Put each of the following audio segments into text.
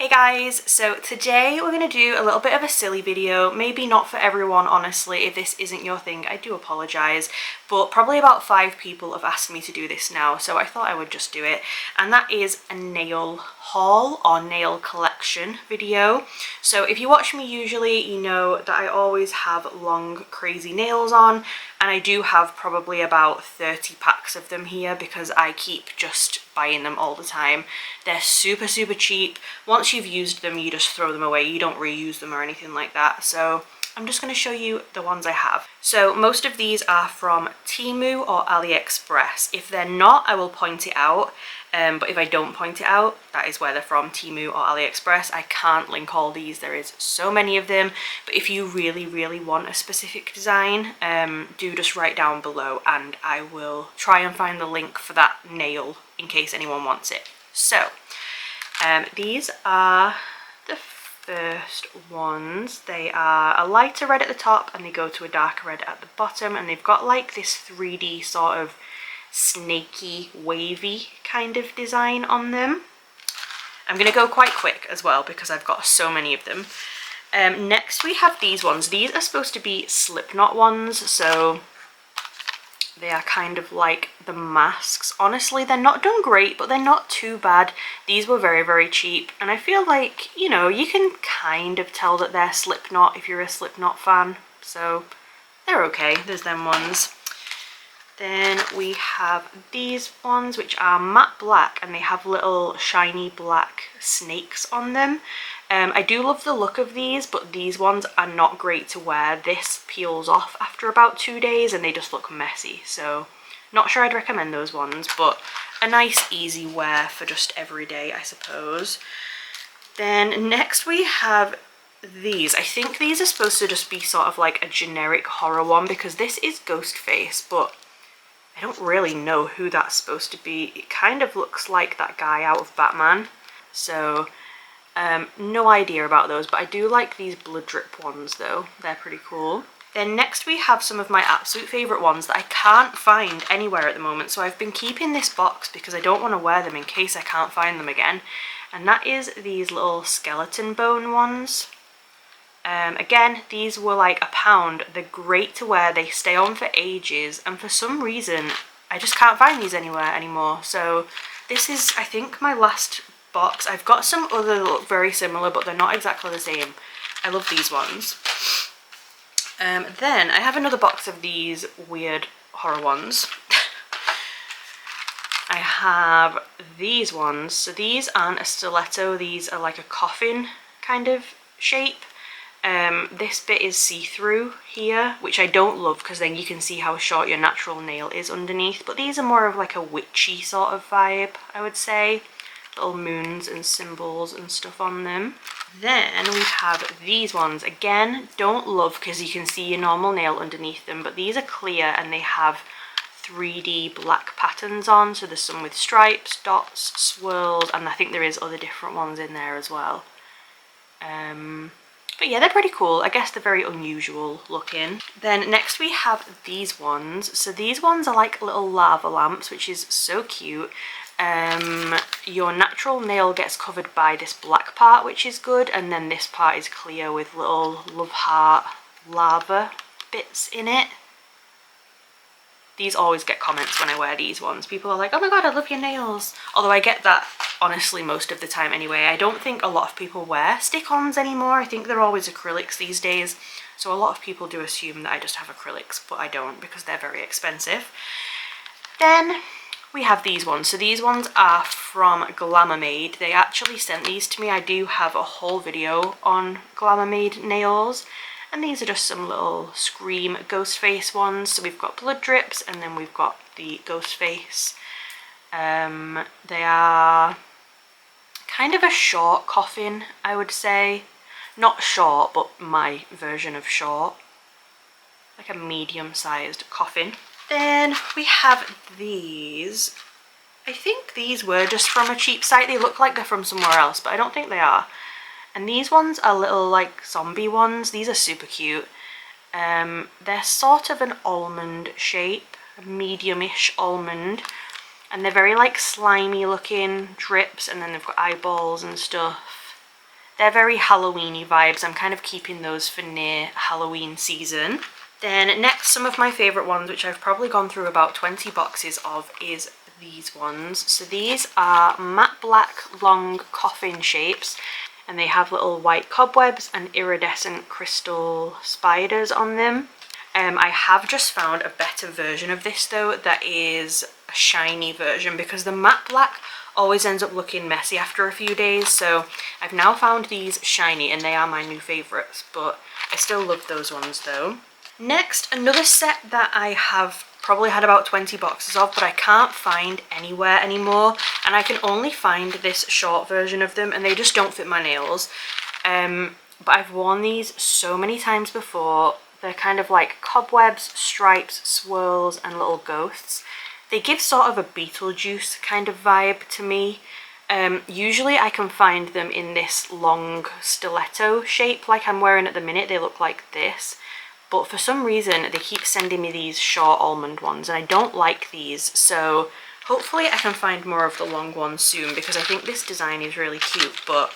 Hey guys, so today we're going to do a little bit of a silly video, maybe not for everyone honestly. If this isn't your thing, I do apologise, but probably about 5 people have asked me to do this now, so I thought I would just do it. And that is a nail haul or nail collection video. So if you watch me usually, you know that I always have long crazy nails on, and I do have probably about 30 packs of them here because I keep just buying them all the time. They're super cheap. Once you've used them, you just throw them away. You don't reuse them or anything like that. So I'm just going to show you the ones I have. So most of these are from Temu or AliExpress. If they're not, I will point it out. But if I don't point it out, that is where they're from, Temu or AliExpress. I can't link all these, there is so many of them. But if you really want a specific design, do just write down below and I will try and find the link for that nail in case anyone wants it. So these are the first ones. They are a lighter red at the top and they go to a darker red at the bottom, and they've got like this 3D sort of snaky, wavy kind of design on them. I'm going to go quite quick as well because I've got so many of them. Next we have these ones. These are supposed to be Slipknot ones, so they are kind of like the masks. Honestly, they're not done great, but they're not too bad. These were very cheap, and I feel like, you know, you can kind of tell that they're Slipknot if you're a Slipknot fan, so they're okay. There's them ones. Then we have these ones, which are matte black, and they have little shiny black snakes on them. I do love the look of these, but these ones are not great to wear. This peels off after about 2 days and they just look messy, so not sure I'd recommend those ones, but a nice easy wear for just every day, I suppose. Then next we have these. I think these are supposed to just be sort of like a generic horror one because this is Ghostface, but I don't really know who that's supposed to be. It kind of looks like that guy out of Batman, so no idea about those, but I do like these blood drip ones though. They're pretty cool. Then next we have some of my absolute favourite ones that I can't find anywhere at the moment, so I've been keeping this box because I don't want to wear them in case I can't find them again, and that is these little skeleton bone ones. Again, these were like £1. They're great to wear, they stay on for ages, and for some reason I just can't find these anywhere anymore. So this is, I think, my last box. I've got some other that look very similar, but they're not exactly the same. I love these ones. Then I have another box of these weird horror ones. I have these ones. So these aren't a stiletto, these are like a coffin kind of shape. This bit is see-through here, which I don't love because then you can see how short your natural nail is underneath, but these are more of like a witchy sort of vibe, I would say. Little moons and symbols and stuff on them. Then we have these ones. Again, don't love because you can see your normal nail underneath them, but these are clear and they have 3D black patterns on, so there's some with stripes, dots, swirls, and I think there is other different ones in there as well. But yeah, they're pretty cool. I guess they're very unusual looking. Then next we have these ones. So these ones are like little lava lamps, which is so cute. Your natural nail gets covered by this black part, which is good, and then this part is clear with little love heart lava bits in it. These always get comments when I wear these ones. People are like, oh my god, I love your nails. Although I get that honestly most of the time anyway. I don't think a lot of people wear stick-ons anymore. I think they're always acrylics these days. So a lot of people do assume that I just have acrylics, but I don't because they're very expensive. Then we have these ones. So these ones are from Glamour Made. They actually sent these to me. I do have a whole video on Glamour Made nails. And these are just some little Scream Ghostface ones. So we've got blood drips and then we've got the Ghostface. They are kind of a short coffin, I would say. Not short, but my version of short. Like a medium-sized coffin. Then we have these. I think these were just from a cheap site. They look like they're from somewhere else, but I don't think they are. And these ones are little like zombie ones. These are super cute. They're sort of an almond shape, a medium-ish almond. And they're very like slimy looking drips, and then they've got eyeballs and stuff. They're very Halloween-y vibes. I'm kind of keeping those for near Halloween season. Then next, some of my favourite ones, which I've probably gone through about 20 boxes of, is these ones. So these are matte black long coffin shapes, and they have little white cobwebs and iridescent crystal spiders on them. I have just found a better version of this though, that is a shiny version, because the matte black always ends up looking messy after a few days. So I've now found these shiny and they are my new favourites, but I still love those ones though. Next, another set that I have probably had about 20 boxes of, but I can't find anywhere anymore, and I can only find this short version of them and they just don't fit my nails. But I've worn these so many times before. They're kind of like cobwebs, stripes, swirls and little ghosts. They give sort of a Beetlejuice kind of vibe to me. Usually I can find them in this long stiletto shape like I'm wearing at the minute. They look like this. But for some reason they keep sending me these short almond ones and I don't like these, so hopefully I can find more of the long ones soon, because I think this design is really cute, but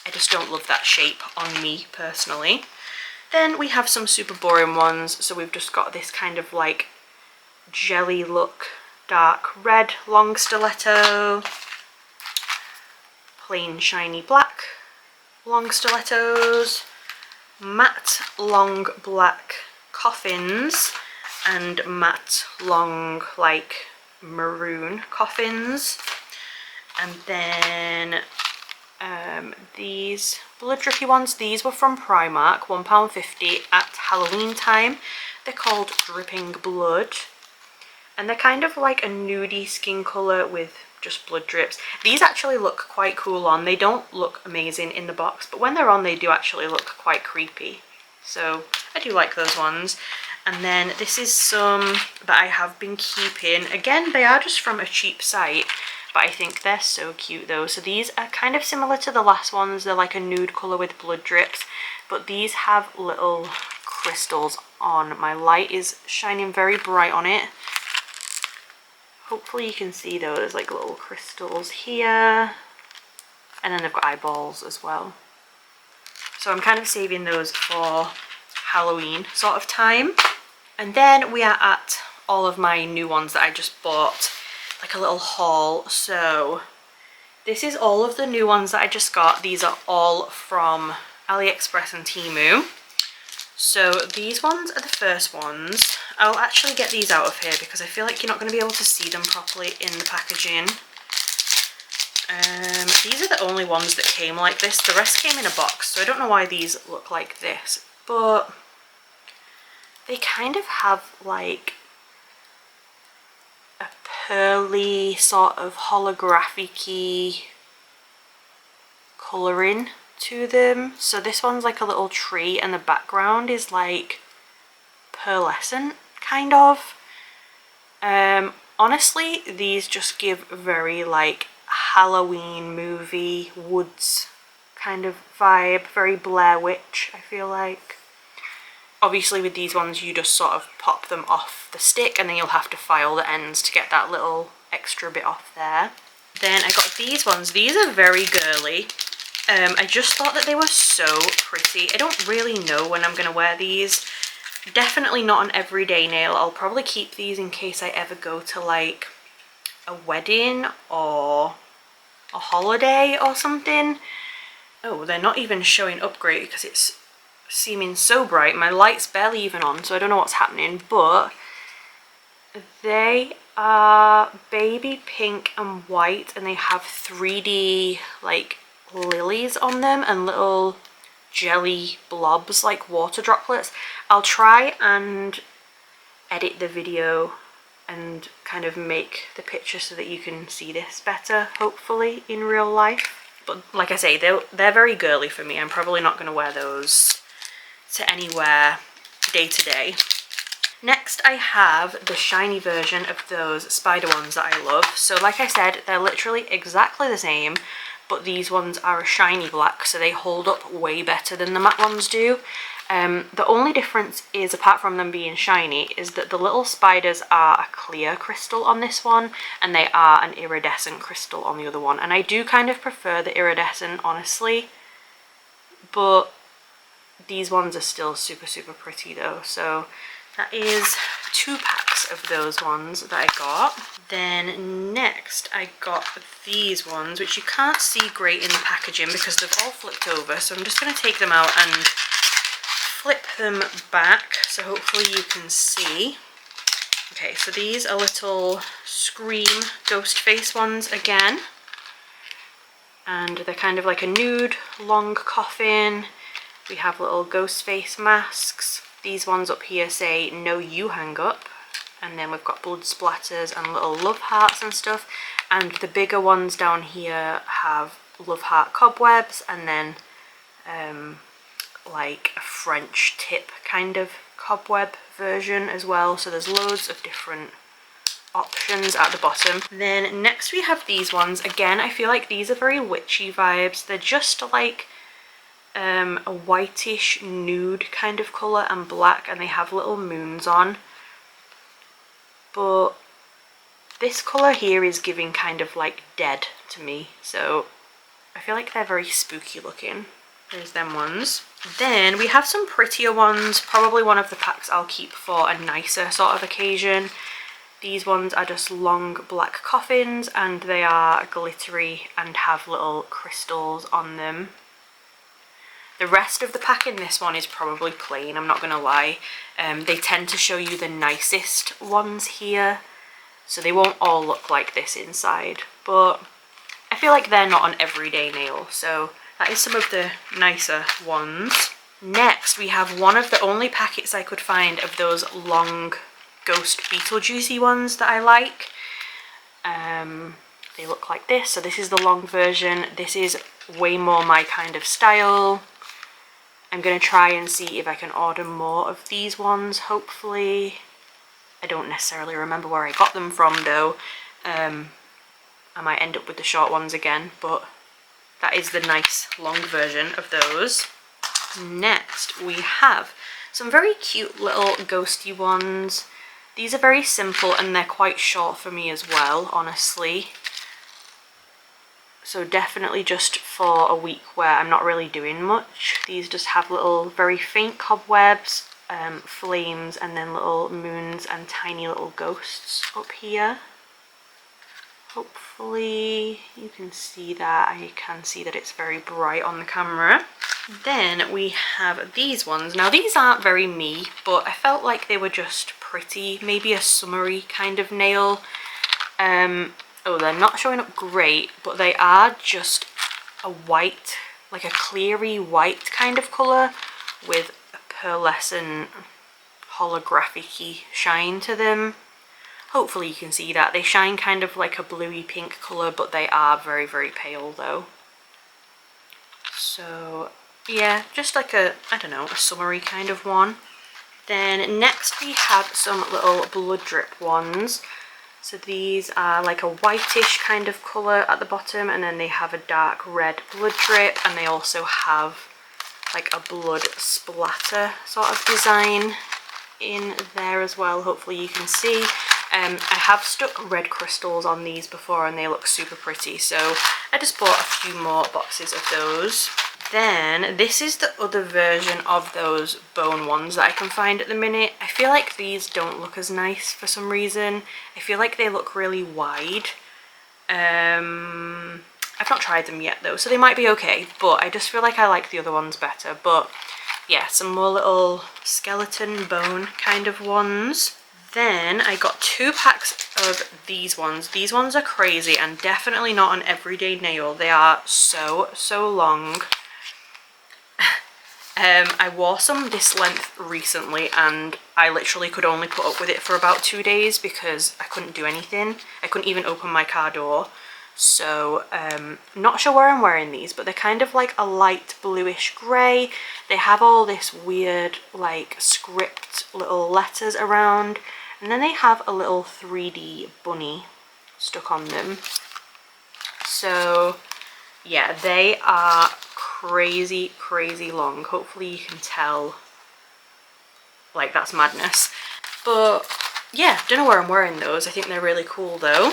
I just don't love that shape on me personally. Then we have some super boring ones. So we've just got this kind of like jelly look, dark red long stiletto, plain shiny black long stilettos, matte long black coffins and matte long like maroon coffins. And then these blood drippy ones, these were from Primark, £1.50 at Halloween time. They're called Dripping Blood and they're kind of like a nudie skin colour with just blood drips. These actually look quite cool on. They don't look amazing in the box, but when they're on they do actually look quite creepy. So I do like those ones. And then this is some that I have been keeping. Again, they are just from a cheap site, but I think they're so cute though. So these are kind of similar to the last ones. They're like a nude colour with blood drips, but these have little crystals on. My light is shining very bright on it. Hopefully you can see though, there's like little crystals here, and then they've got eyeballs as well. So I'm kind of saving those for Halloween sort of time. And then we are at all of my new ones that I just bought, like a little haul. So this is all of the new ones that I just got. These are all from AliExpress and Temu. So these ones are the first ones. I'll actually get these out of here because I feel like you're not going to be able to see them properly in the packaging. These are the only ones that came like this. The rest came in a box, so I don't know why these look like this, but they kind of have like a pearly sort of holographic-y colouring to them. So this one's like a little tree and the background is like pearlescent kind of. Honestly, these just give very like Halloween movie woods kind of vibe, very Blair Witch, I feel like. Obviously with these ones you just sort of pop them off the stick and then you'll have to file the ends to get that little extra bit off there. Then I got these ones. These are very girly. I just thought that they were so pretty. I don't really know when I'm going to wear these. Definitely not an everyday nail. I'll probably keep these in case I ever go to like a wedding or a holiday or something. Oh, they're not even showing up great because it's seeming so bright. My light's barely even on, so I don't know what's happening, but they are baby pink and white and they have 3D like lilies on them and little jelly blobs like water droplets. I'll try and edit the video and kind of make the picture so that you can see this better, hopefully, in real life. But like I say, they're very girly for me. I'm probably not going to wear those to anywhere day to day. Next I have the shiny version of those spider ones that I love. So like I said, they're literally exactly the same, but these ones are a shiny black, so they hold up way better than the matte ones do. The only difference is, apart from them being shiny, is that the little spiders are a clear crystal on this one and they are an iridescent crystal on the other one, and I do kind of prefer the iridescent, honestly. but these ones are still super, super pretty though. So that is 2 packs of those ones that I got. Then next I got these ones, which you can't see great in the packaging because they've all flipped over. So I'm just going to take them out and flip them back so hopefully you can see. Okay, so these are little Scream ghost face ones again. And they're kind of like a nude long coffin. We have little ghost face masks. These ones up here say "No You Hang Up," and then we've got blood splatters and little love hearts and stuff. And the bigger ones down here have love heart cobwebs, and then like a French tip kind of cobweb version as well. So there's loads of different options at the bottom. Then next we have these ones. Again, I feel like these are very witchy vibes. They're just like a whitish nude kind of colour and black, and they have little moons on. But this colour here is giving kind of like dead to me, so I feel like they're very spooky looking. There's them ones. Then we have some prettier ones. Probably one of the packs I'll keep for a nicer sort of occasion. These ones are just long black coffins, and they are glittery and have little crystals on them. The rest of the pack in this one is probably plain, I'm not going to lie. They tend to show you the nicest ones here, so they won't all look like this inside. But I feel like they're not an everyday nail, so that is some of the nicer ones. Next, we have one of the only packets I could find of those long ghost Beetlejuice ones that I like. They look like this, so this is the long version. This is way more my kind of style. I'm going to try and see if I can order more of these ones, hopefully. I don't necessarily remember where I got them from though. I might end up with the short ones again, but that is the nice long version of those. Next we have some very cute little ghosty ones. These are very simple and they're quite short for me as well, honestly. So definitely just for a week where I'm not really doing much. These just have little very faint cobwebs, flames, and then little moons and tiny little ghosts up here. Hopefully you can see that. I can see that it's very bright on the camera. Then we have these ones. Now these aren't very me, but I felt like they were just pretty. Maybe a summery kind of nail. Oh, they're not showing up great, but they are just a white, like a cleary white kind of colour with a pearlescent holographic-y shine to them. Hopefully you can see that. They shine kind of like a bluey pink colour, but they are very, very pale though. So yeah, just like a, I don't know, a summery kind of one. Then next we have some little blood drip ones. So these are like a whitish kind of colour at the bottom, and then they have a dark red blood drip, and they also have like a blood splatter sort of design in there as well. Hopefully you can see. I have stuck red crystals on these before and they look super pretty, so I just bought a few more boxes of those. Then this is the other version of those bone ones that I can find at the minute. I feel like these don't look as nice for some reason. I feel like they look really wide. I've not tried them yet though, so they might be okay, but I just feel like I like the other ones better. But yeah, some more little skeleton bone kind of ones. Then I got 2 packs of these ones. These ones are crazy and definitely not an everyday nail. They are so long. I wore some this length recently and I literally could only put up with it for about 2 days because I couldn't do anything. I couldn't even open my car door. So not sure where I'm wearing these, but they're kind of like a light bluish grey. They have all this weird like script little letters around, and then they have a little 3D bunny stuck on them. So yeah, they are crazy long. Hopefully you can tell, like, that's madness. But yeah, don't know where I'm wearing those. I think they're really cool though.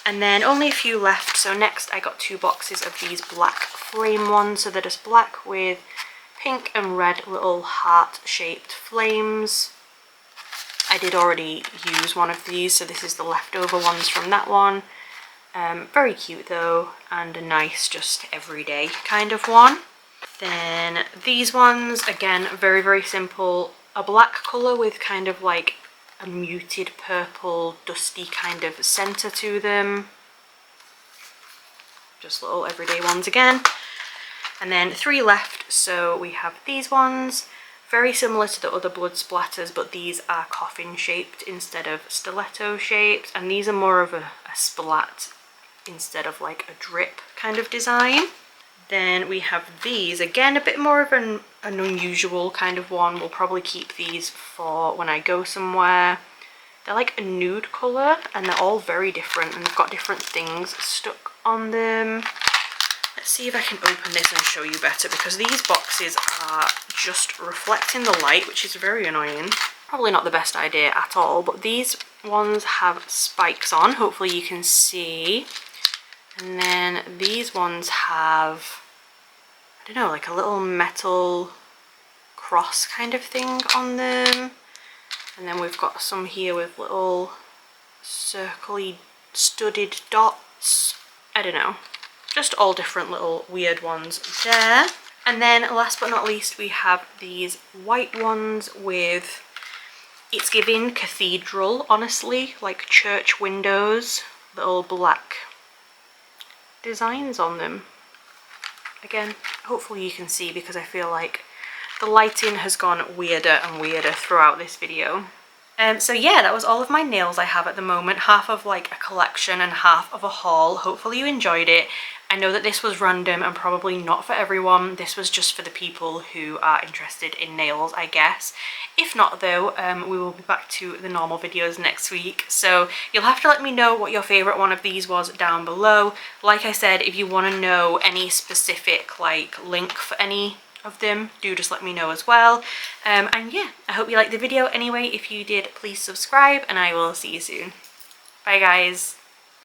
And then only a few left. So next I got 2 boxes of these black flame ones. So they're just black with pink and red little heart-shaped flames. I did already use one of these, so this is the leftover ones from that one. Very cute though, and a nice just everyday kind of one. Then these ones, again, very, very simple. A black colour with kind of like a muted purple, dusty kind of centre to them. Just little everyday ones again. And then 3 left, so we have these ones. Very similar to the other blood splatters, but these are coffin shaped instead of stiletto shaped, and these are more of a splat instead of like a drip kind of design. Then we have these, again a bit more of an unusual kind of one. We'll probably keep these for when I go somewhere. They're like a nude colour and they're all very different, and they've got different things stuck on them. Let's see if I can open this and show you better, because these boxes are just reflecting the light, which is very annoying. Probably not the best idea at all, but these ones have spikes on, hopefully you can see. And then these ones have, I don't know, like a little metal cross kind of thing on them. And then we've got some here with little circly studded dots. I don't know. Just all different little weird ones there. And then last but not least, we have these white ones with, it's giving cathedral, honestly, like church windows, little black designs on them. Again, hopefully you can see, because I feel like the lighting has gone weirder and weirder throughout this video. So yeah, that was all of my nails I have at the moment. Half of like a collection and half of a haul. Hopefully you enjoyed it. I know that this was random and probably not for everyone. This was just for the people who are interested in nails, I guess. If not though, we will be back to the normal videos next week. So you'll have to let me know what your favourite one of these was down below. Like I said, if you want to know any specific like link for any of them, do just let me know as well. And yeah, I hope you liked the video anyway. If you did, please subscribe and I will see you soon. Bye guys.